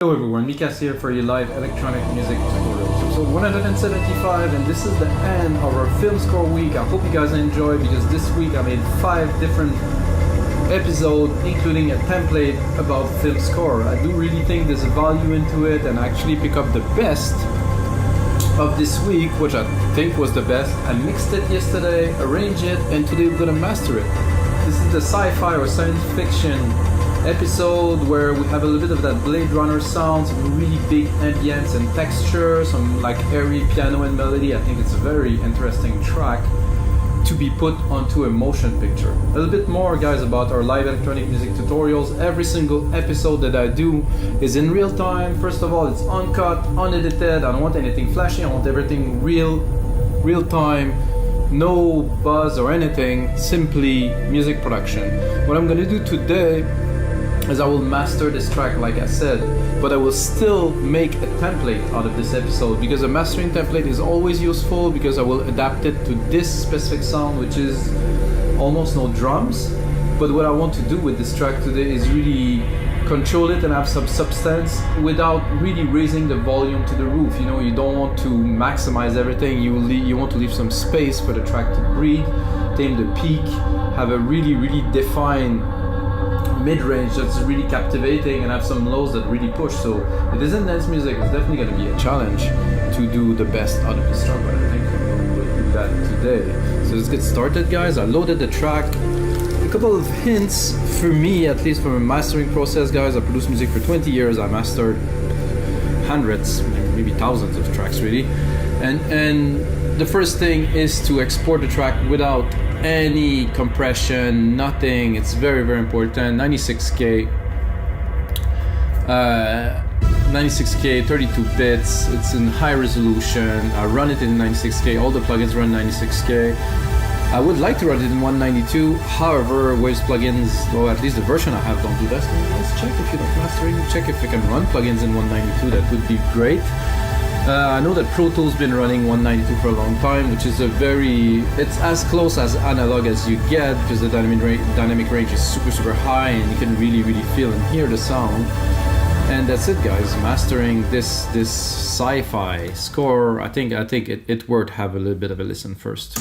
Hello everyone, Mikas here for your live electronic music tutorials. Episode 175, and this is the end of our film score week. I hope you guys enjoy, because this week I made 5 different episodes, including a template about film score. I do really think there's a value into it, and I actually pick up the best of this week, which I think was the best. I mixed it yesterday, arranged it, and today we're gonna master it. This is the sci-fi or science fiction episode where we have a little bit of that Blade Runner sound, some really big ambience and texture, some like airy piano and melody. I think it's a very interesting track to be put onto a motion picture. A little bit more, guys, about our live electronic music tutorials. Every single episode that I do is in real time. First of all, it's uncut, unedited. I don't want anything flashy. I want everything real time. No buzz or anything, simply music production. What I'm gonna do today is I will master this track, like I said, but I will still make a template out of this episode, because a mastering template is always useful, because I will adapt it to this specific sound, which is almost no drums. But what I want to do with this track today is really control it and have some substance without really raising the volume to the roof. You know, you don't want to maximize everything. You want to leave some space for the track to breathe, tame the peak, have a really defined mid-range that's really captivating, and have some lows that really push. So it isn't dance music. It's definitely going to be a challenge to do the best out of this track, but I think we'll do that today. So let's get started, guys. I loaded the track. A couple of hints for me, at least from a mastering process, guys. I produced music for 20 years. I mastered hundreds, maybe thousands of tracks, really. And the first thing is to export the track without any compression, nothing. It's very important. 96K, 32 bits. It's in high resolution. I run it in 96K. All the plugins run 96K. I would like to run it in 192. However, Waves plugins, or at least the version I have, don't do that. Let's check if you're not mastering. Check if you can run plugins in 192. That would be great. I know that Pro Tools been running 192 for a long time, which is it's as close as analog as you get, because the dynamic range is super high, and you can really feel and hear the sound. And that's it, guys. Mastering this sci-fi score, I think it worth have a little bit of a listen first.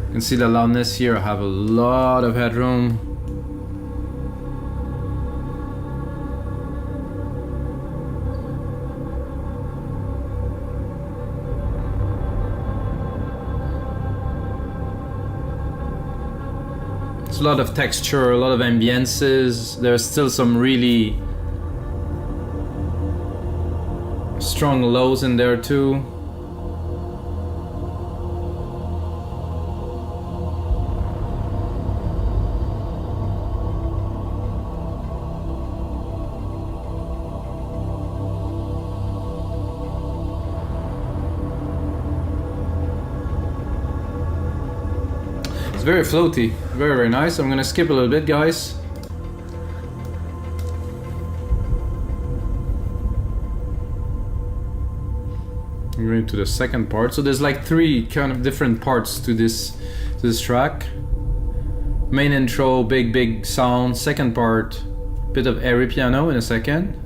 You can see the loudness here. I have a lot of headroom. A lot of texture, a lot of ambiences. There's still some really strong lows in there too. It's very floaty, very nice. I'm gonna skip a little bit, guys. I'm going to the second part. So there's like 3 kind of different parts to this track. Main intro, big sound. Second part, bit of airy piano in a second.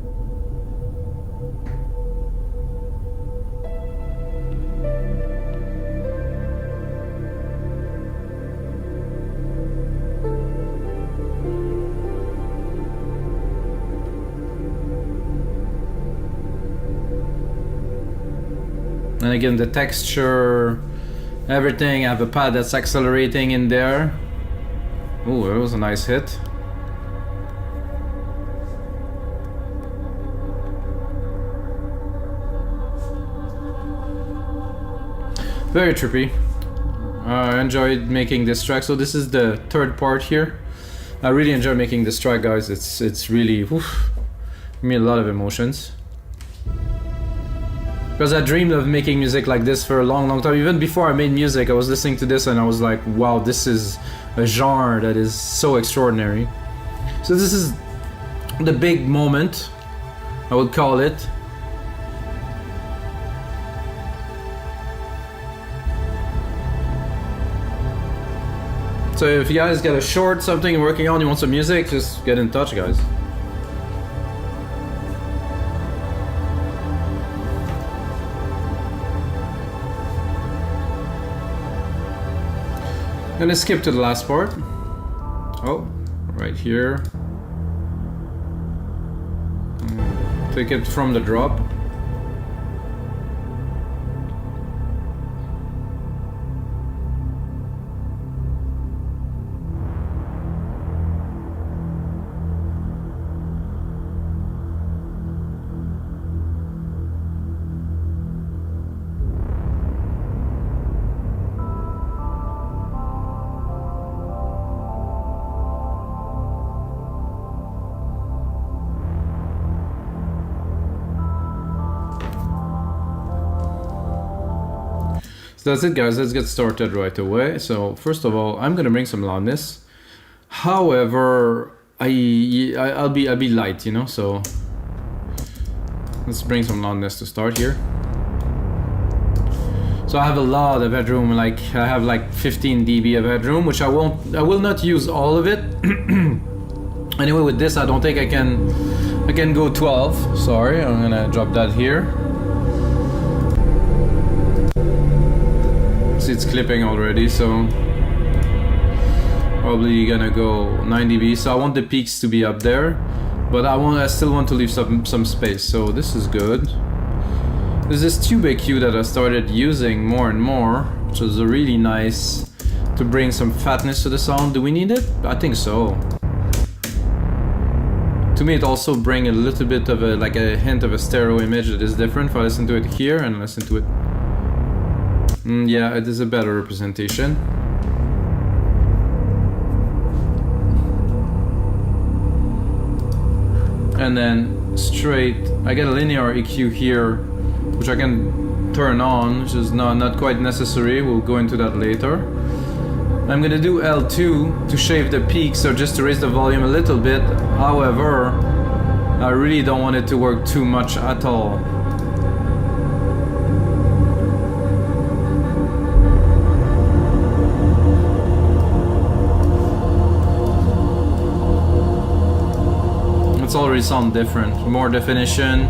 And again, the texture, everything. I have a pad that's accelerating in there. Oh, that was a nice hit. Very trippy. I enjoyed making this track. So this is the third part here. I really enjoy making this track, guys. It's really, give me a lot of emotions. Because I dreamed of making music like this for a long time. Even before I made music, I was listening to this and I was like, wow, this is a genre that is so extraordinary. So this is the big moment, I would call it. So if you guys got a short something you're working on, you want some music, just get in touch, guys. I'm gonna skip to the last part. Oh, right here. Take it from the drop. So that's it, guys. Let's get started right away. So first of all, I'm gonna bring some loudness. However, I'll be light, you know. So let's bring some loudness to start here. So I have a lot of headroom. Like I have like 15 dB of headroom, which I will not use all of it. Anyway, with this, I don't think I can go 12. Sorry, I'm gonna drop that here. See, it's clipping already, so probably gonna go 9 dB. So I want the peaks to be up there, but I still want to leave some space. So this is good. There's this tube EQ that I started using more and more, which is really nice to bring some fatness to the sound. Do we need it? I think so. To me, it also brings a little bit of like a hint of a stereo image that is different. If I listen to it here and listen to it. Yeah, it is a better representation. And then straight, I get a linear EQ here, which I can turn on, which is not quite necessary. We'll go into that later. I'm gonna do L2 to shave the peaks, or just to raise the volume a little bit. However, I really don't want it to work too much at all. It's already sound different, more definition.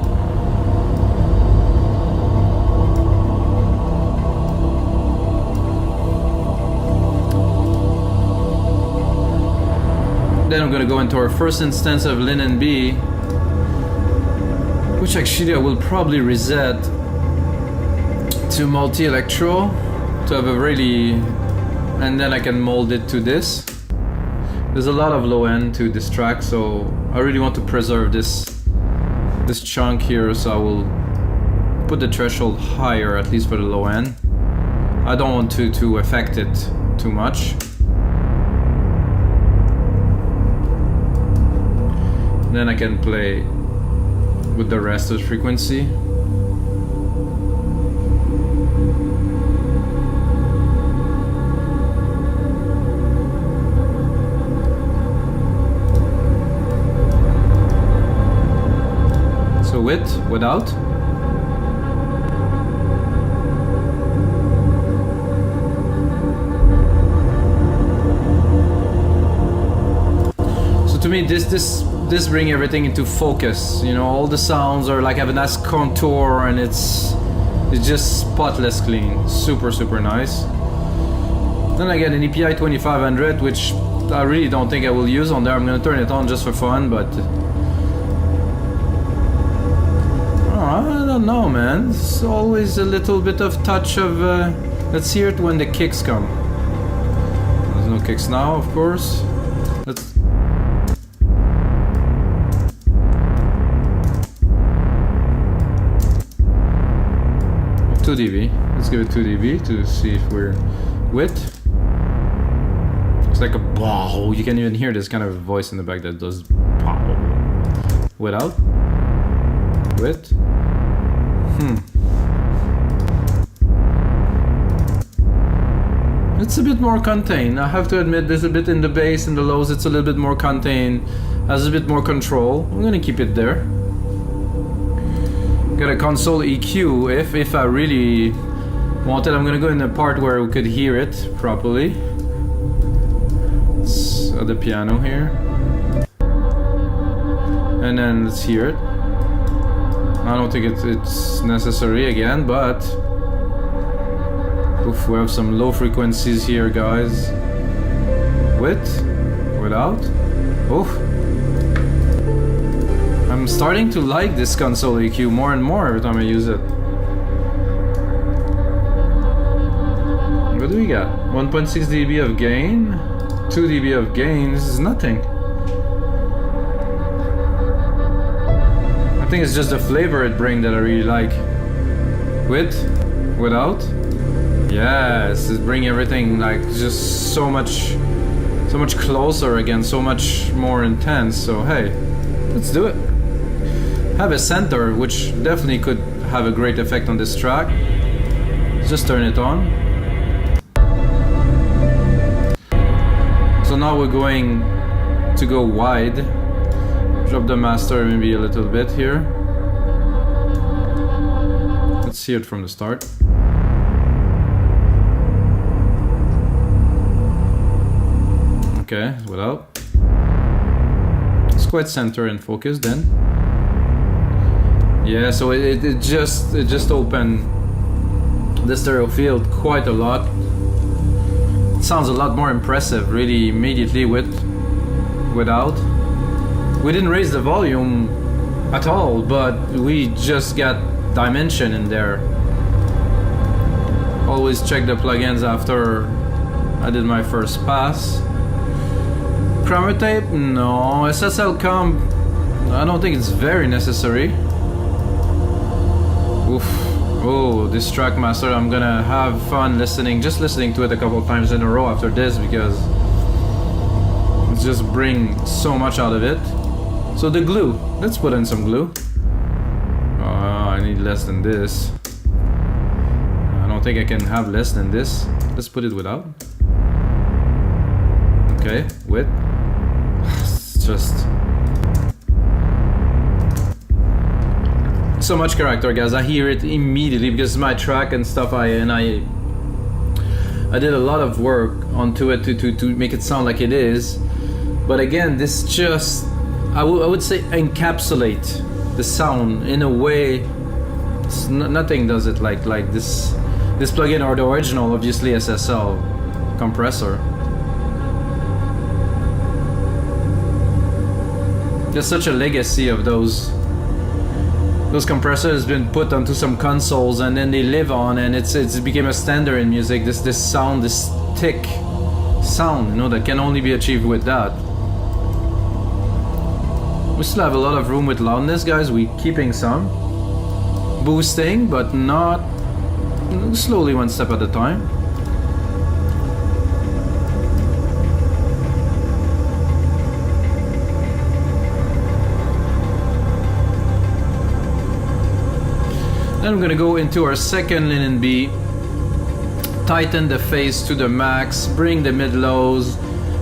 Then I'm gonna go into our first instance of LINMB, which actually I will probably reset to multi-electro to have a really, and then I can mold it to this. There's a lot of low end to this track, so I really want to preserve this chunk here, so I will put the threshold higher, at least for the low end. I don't want to affect it too much. Then I can play with the rest of the frequency. With, without. So to me, this bring everything into focus. You know, all the sounds are like have a nice contour, and it's just spotless clean. Super nice. Then I get an EPI 2500, which I really don't think I will use on there. I'm gonna turn it on just for fun, but. I don't know, man. It's always a little bit of touch of. Let's hear it when the kicks come. There's no kicks now, of course. Let's. 2 dB. Let's give it 2 dB to see if we're with. It's like a bow. You can even hear this kind of voice in the back that does bow. Without. With. It's a bit more contained. I have to admit, there's a bit in the bass and the lows. It's a little bit more contained. Has a bit more control. I'm gonna keep it there. Got a console EQ. If I really want it, I'm gonna go in the part where we could hear it properly. at the piano here. And then let's hear it. I don't think it's necessary again, but oof, we have some low frequencies here, guys. With, without. Oh, I'm starting to like this console EQ more and more every time I use it. What do we got? 1.6 dB of gain, 2 dB of gain. This is nothing. I think it's just the flavor it brings that I really like. With, without. Yes, it's bringing everything like just so much closer again, so much more intense. So hey, let's do it. Have a center, which definitely could have a great effect on this track. Just turn it on. So now we're going to go wide. Drop the master maybe a little bit here. Let's hear it from the start. Okay, without. It's quite center and focused then. Yeah, so it just opened the stereo field quite a lot. It sounds a lot more impressive really immediately without. We didn't raise the volume at all, but we just got dimension in there. Always check the plugins after I did my first pass. Chroma tape? No. SSL Comp? I don't think it's very necessary. Oof. Oh, this track master, I'm gonna have fun just listening to it a couple of times in a row after this, because it's just bring so much out of it. So the glue, let's put in some glue. I need less than this. I don't think I can have less than this. Let's put it without. Okay, with. It's just so much character, guys. I hear it immediately because it's my track and stuff. I did a lot of work onto it to make it sound like it is. But again, this just I would say encapsulate the sound in a way. Nothing does it like this plugin or the original, obviously SSL compressor. There's such a legacy of those compressors been put onto some consoles and then they live on, and it became a standard in music. This sound, this thick sound, you know, that can only be achieved with that. We still have a lot of room with loudness, guys. We keeping some boosting, but not slowly, one step at a time. Then I'm gonna go into our second LINMB, tighten the phase to the max, bring the mid-lows,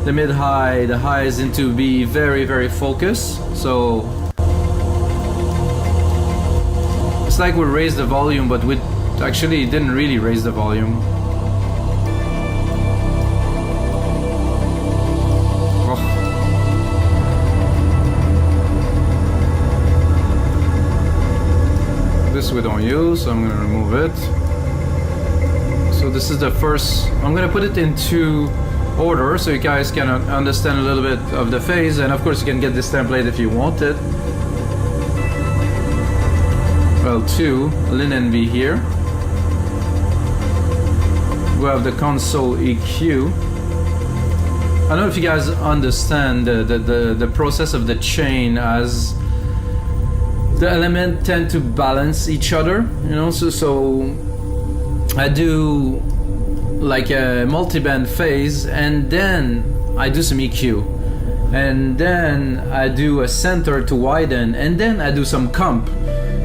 the mid-high, the highs into be very, very focused. So it's like we raised the volume, but we actually didn't really raise the volume. This we don't use, so I'm gonna remove it. So this is the first. I'm gonna put it into order so you guys can understand a little bit of the phase, and of course you can get this template if you want it. L2 LINMB here. We have the console EQ. I don't know if you guys understand the process of the chain, as the elements tend to balance each other, you know. So I do like a multi-band phase, and then I do some EQ, and then I do a center to widen, and then I do some comp.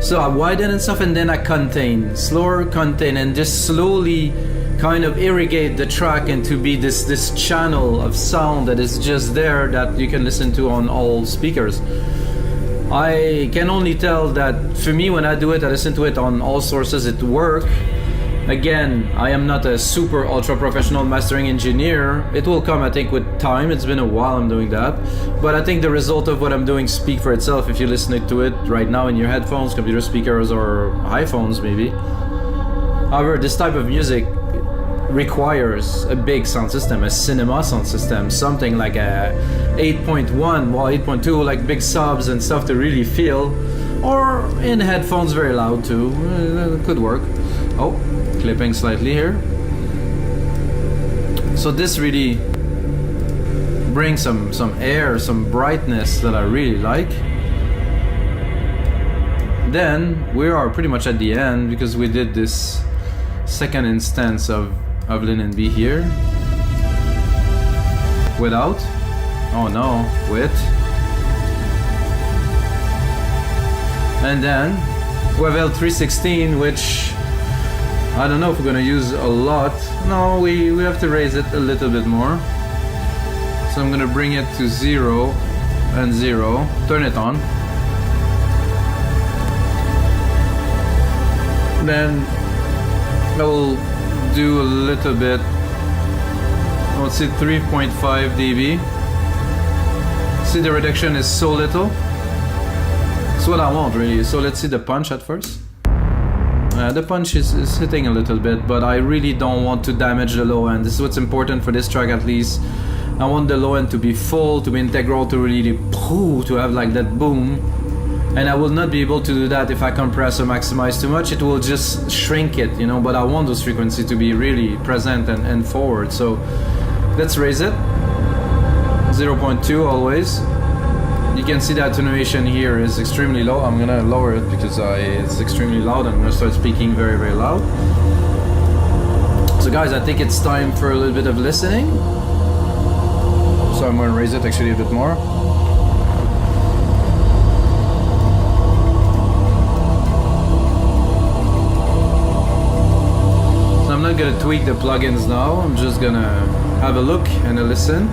So I widen and stuff, and then I contain, slower contain, and just slowly kind of irrigate the track into be this channel of sound that is just there, that you can listen to on all speakers. I can only tell that for me, when I do it, I listen to it on all sources, it works. Again, I am not a super ultra professional mastering engineer. It will come, I think, with time. It's been a while I'm doing that. But I think the result of what I'm doing speak for itself if you're listening to it right now in your headphones, computer speakers, or iPhones maybe. However, this type of music requires a big sound system, a cinema sound system, something like a 8.1, well 8.2, like big subs and stuff to really feel. Or in headphones very loud too, it could work. Oh, clipping slightly here. So this really brings some air, some brightness that I really like. Then we are pretty much at the end because we did this second instance of LINMB here. Without. Oh no, with. And then we have L316, which I don't know if we're gonna use a lot. No, we have to raise it a little bit more. So I'm gonna bring it to 0 and 0. Turn it on. Then I will do a little bit. Let's see, 3.5 dB. See, the reduction is so little. It's what I want really. So let's see the punch at first. The punch is hitting a little bit, but I really don't want to damage the low end. This is what's important for this track, at least. I want the low end to be full, to be integral, to really to have like that boom. And I will not be able to do that if I compress or maximize too much. It will just shrink it, you know, but I want those frequencies to be really present and forward. So let's raise it. 0.2 always. You can see the attenuation here is extremely low. I'm gonna lower it because it's extremely loud. I'm gonna start speaking very, very loud. So guys, I think it's time for a little bit of listening. So I'm gonna raise it actually a bit more. So I'm not gonna tweak the plugins now. I'm just gonna have a look and a listen.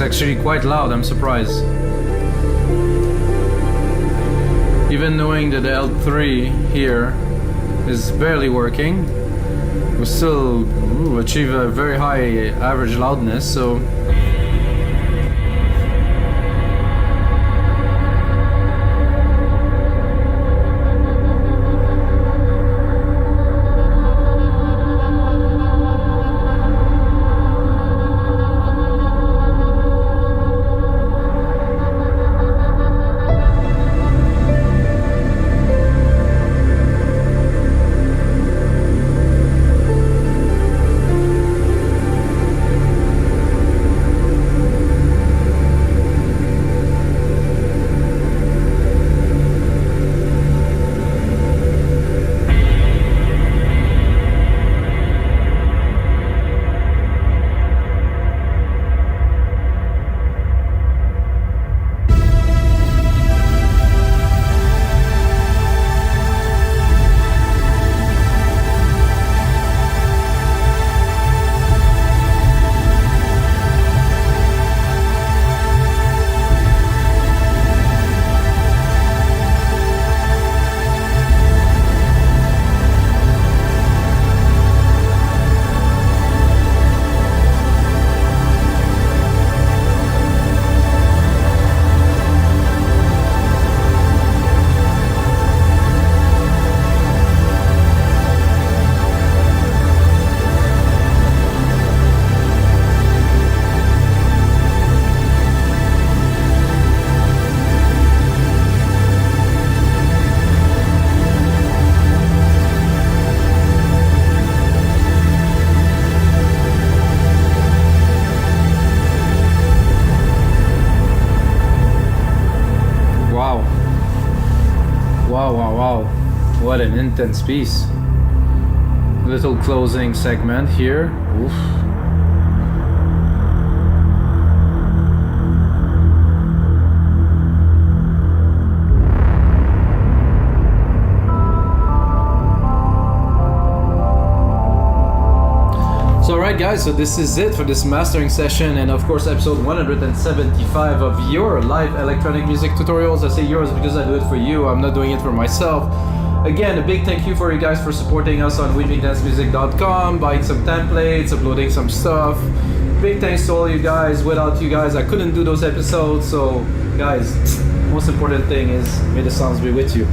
Actually quite loud, I'm surprised. Even knowing that the L3 here is barely working, we still achieve a very high average loudness, so What an intense piece. Little closing segment here. Oof. So alright guys, so this is it for this mastering session, and of course episode 175 of your live electronic music tutorials. I say yours because I do it for you, I'm not doing it for myself. Again, a big thank you for you guys for supporting us on widen.music.com, buying some templates, uploading some stuff. Big thanks to all you guys. Without you guys I couldn't do those episodes, so guys, most important thing is may the sounds be with you.